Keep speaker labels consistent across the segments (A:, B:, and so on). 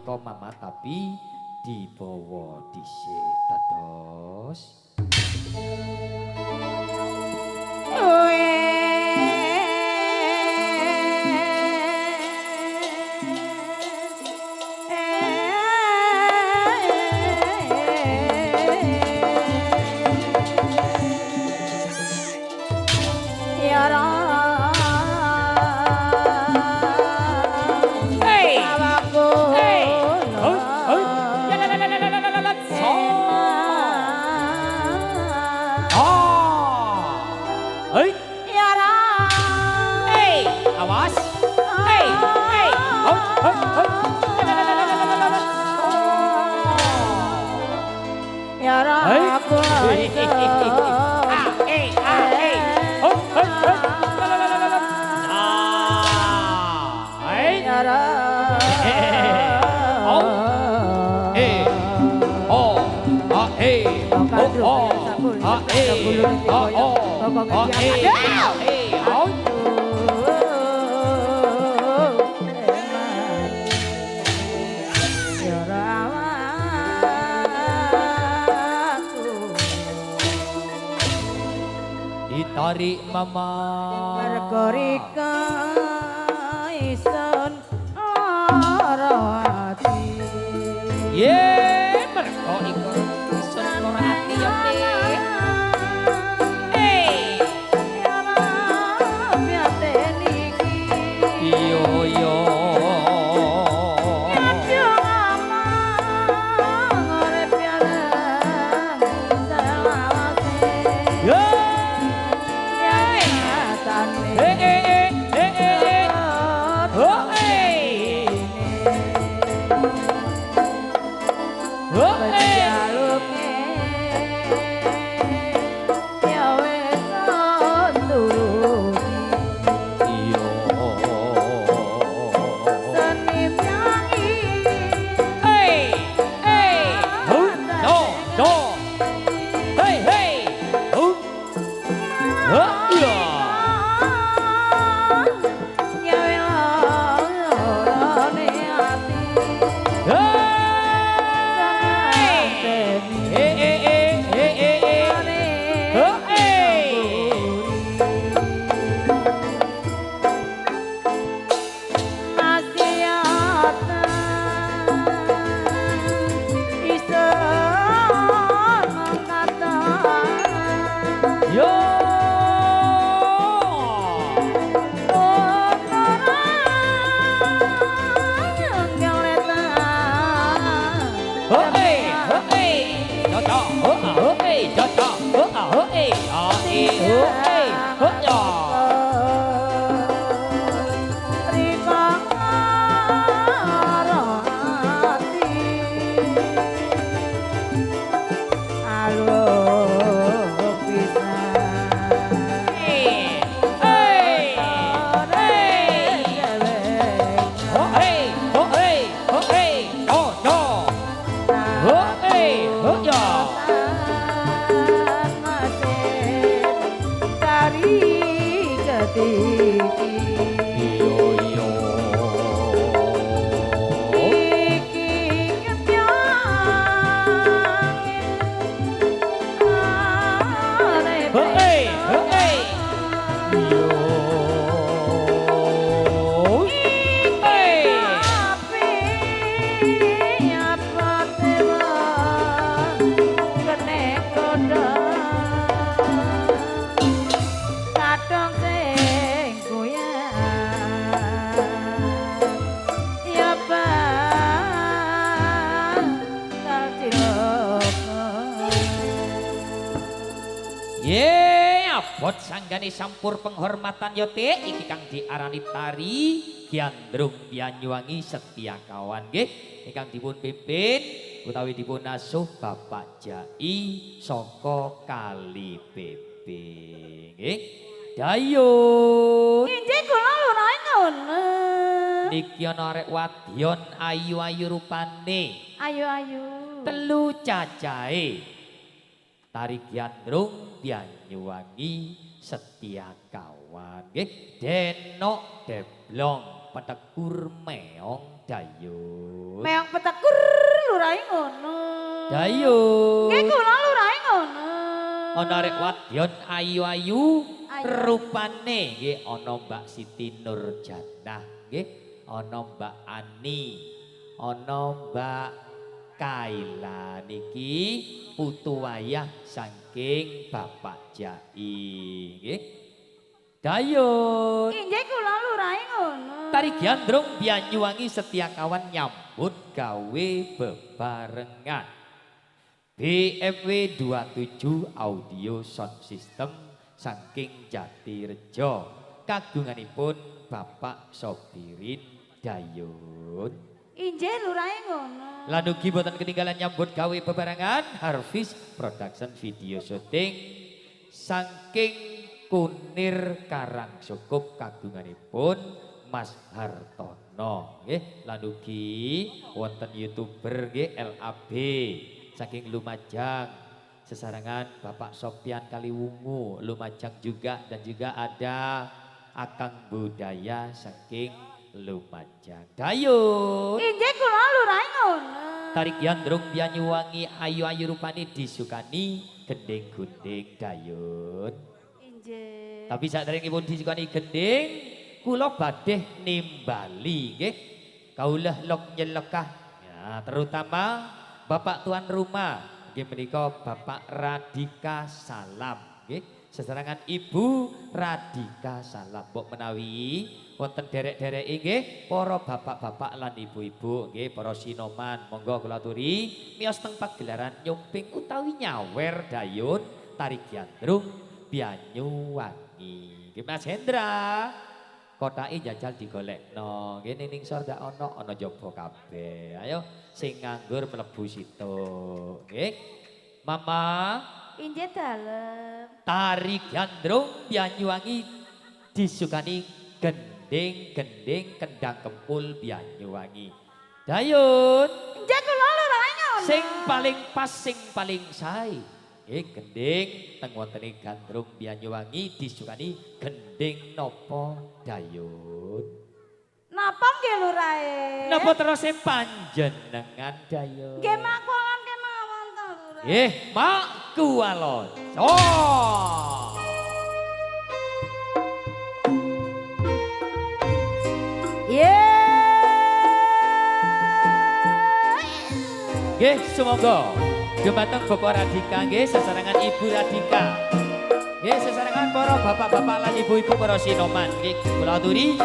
A: minangka mama tapi dibawa dhisik dados ditarik mama
B: mergorika ison lara ati
A: ye mergo iku ison lara ati ya abot sanggane sampur penghormatan yote iki kang diarani tari Giandrung Banyuwangi Setiakawan nggih ingkang dipun pimpin utawi dipun asuh Bapak Jai saka Kali PP nggih Dayun
B: injih kula lunahe ngono
A: niki ana arek wadyon ayu-ayu rupane
B: ayu-ayu
A: telu cacahe tari Giandrung Banyuwangi Setiakawan nggih Denok Deblong Petekur Meong Dayun
B: Meong petekur lurahe ngono.
A: Dayun.
B: Nggih kula lurahe ngono.
A: Ana rek wadyon ayu-ayu rupane nggih ana Mbak Siti Nurjannah nggih, ana Mbak Ani, ana Mbak Kaila niki putu wayah saking Bapak Jai nggih. Dayun.
B: Inggih kula lurahe ngono.
A: Tari Giandrung Banyuwangi setia kawan nyambut gawe bebarengan. BMW 27 Audio Sound System saking Jatirejo. Kagunganipun Bapak Sopirin Dayun.
B: Inggih lurahe ngono.
A: Lan ugi boten ketinggalan nyambut gawe bebarengan Harvest Production Video Shooting saking Kunir Karangsukup kagunganipun Mas Hartono nggih. Lan ugi wonten YouTuber nggih LAB saking Lumajang sesarengan Bapak Sopian Kaliwungu Lumajang juga, dan juga ada Akang Budaya saking Lumajang. Dayun.
B: Inggih kula lurahe ngono.
A: Tarik Giandrung Banyuwangi ayu-ayu rupane disukani gending gunting Dayun.
B: Inggih.
A: Tapi saderengipun disukani gending, kula badhe nimbali nggih. Kaulah lok nyelekah. Ya, terutama Bapak tuan rumah nggih menika Bapak Radika Salam nggih. Sesarengan Ibu Radika Salam mbok menawi wonten derek-dereke nggih para bapak-bapak lan ibu-ibu nggih, para sinoman monggo kula aturi miyos teng pagelaran nyumping utawi nyawer Dayun Tari Giandrung Banyuwangi. Nggih Mas Hendra, kotake jajal digolekno. Nggih ning sor gak ana jaba kabeh. Ayo sing nganggur mlebu situ. Nggih. Mama,
B: Inggih dalem.
A: Tari Giandrung Banyuwangi disukani gending-gending kendang kempul Banyuwangi. Dayun.
B: Inggih kula lurahe ngono.
A: Sing paling pas, sing paling sae. Gending teng wontene Gandrung Banyuwangi disukani gending napa Dayun?
B: Napa nggih lurahe?
A: Napa terus panjenengan Dayun?
B: Nggih makulan kemawon ta lurahe.
A: Nggih, makualon. Oh! Nggih, sumangga dumateng Bapak Radika nggih, sesarengan Ibu Radika. Nggih, sesarengan para bapak-bapak lan ibu-ibu para sinoman nggih, kula aturi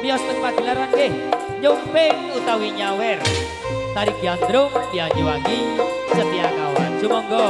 A: miyos teng pagelaran nggih, nyumping utawi nyawer Tari Giandrung Banyuwangi setia kawan. Sumangga.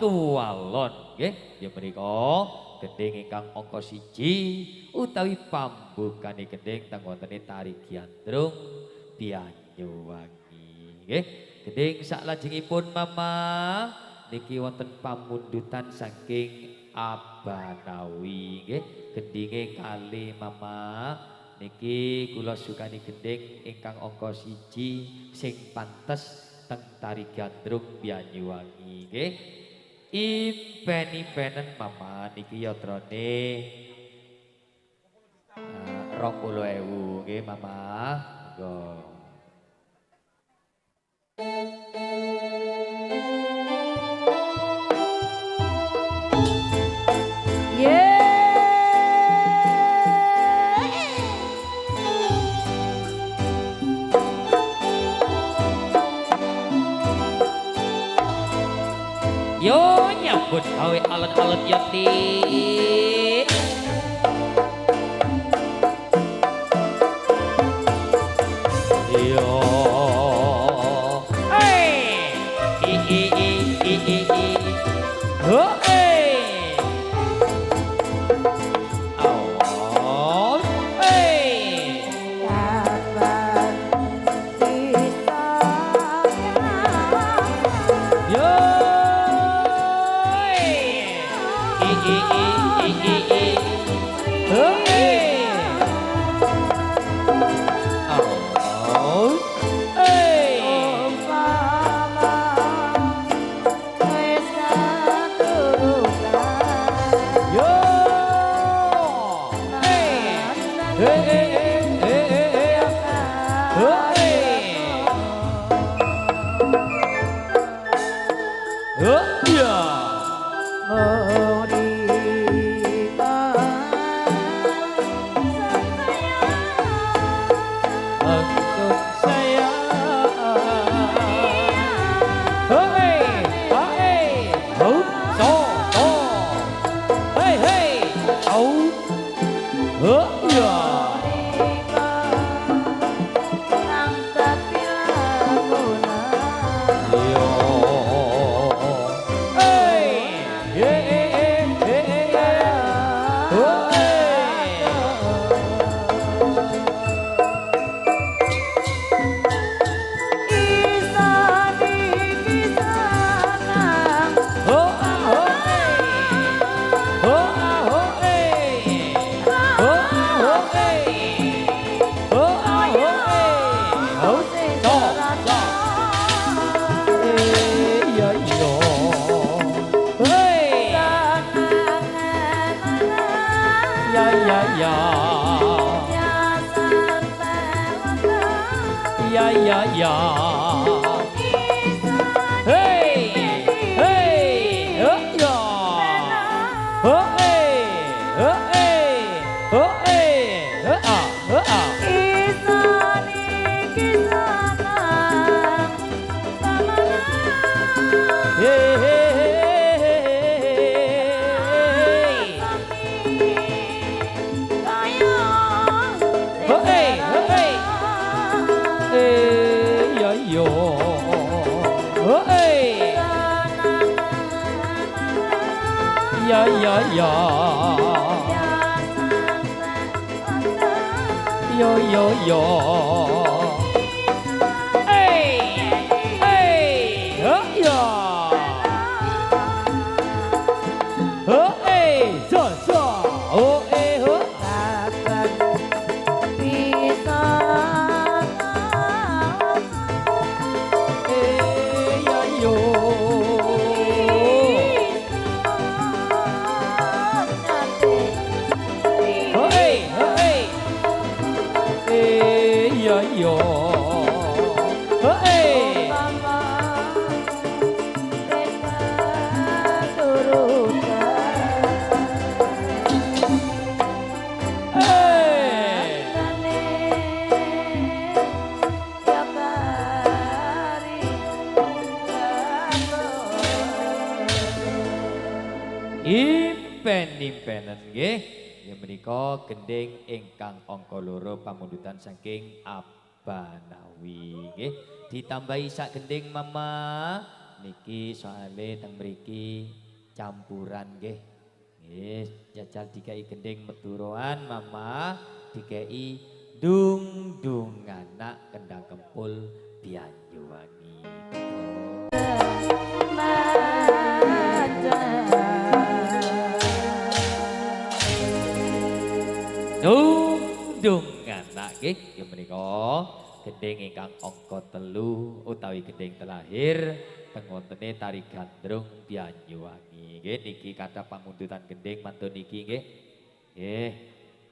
A: Kualon nggih ya menika gending ingkang angka 1 utawi pambukane gending teng wontene Tari Giandrung Banyuwangi nggih. Gending saklajengipun Mama niki wonten pamundutan saking Abanawi nggih. Gendinge kali Mama niki kula sukani gending ingkang angka 1 sing pantes teng tari gandrung Banyuwangi nggih. Impen-impenen mama niki yatrane 20.000 nggih mama. Monggo. Yo nyambut gawe alon-alon yati. Yo ho awas yo Impen-impenan nggih. Ya menika gending ingkang angka 2 pamundutan saking Abanawi nggih. Ditambahi sak gending mama niki soale teng mriki campuran nggih. Nggih, jajal dikai gending meturoan mama, dikai dung anak kendang kempul Banyuwangi. Dung nggih nggih menika gending ingkang angka 3 utawi gending telahir teng wontene tari gandrung Banyuwangi nggih niki kathah pangundutan gending mantun niki nggih nggih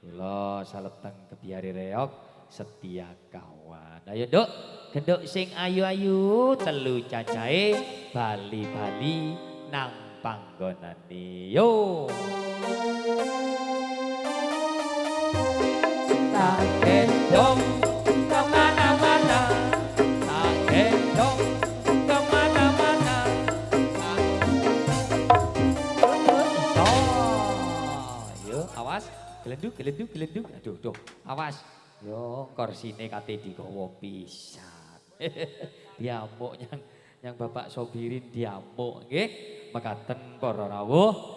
A: kula saleteng kebiari reog setia kawan ayo nduk genduk sing ayu-ayu telu cacahe bali-bali nang panggonane yo tak gendong kemana-mana tak gendong kemana-mana yo awas gelenduk gelenduk gelenduk aduh duh awas yo korsine kate digawa pisan diamuk yang Bapak Sobirin diamuk nggih mekaten para rawuh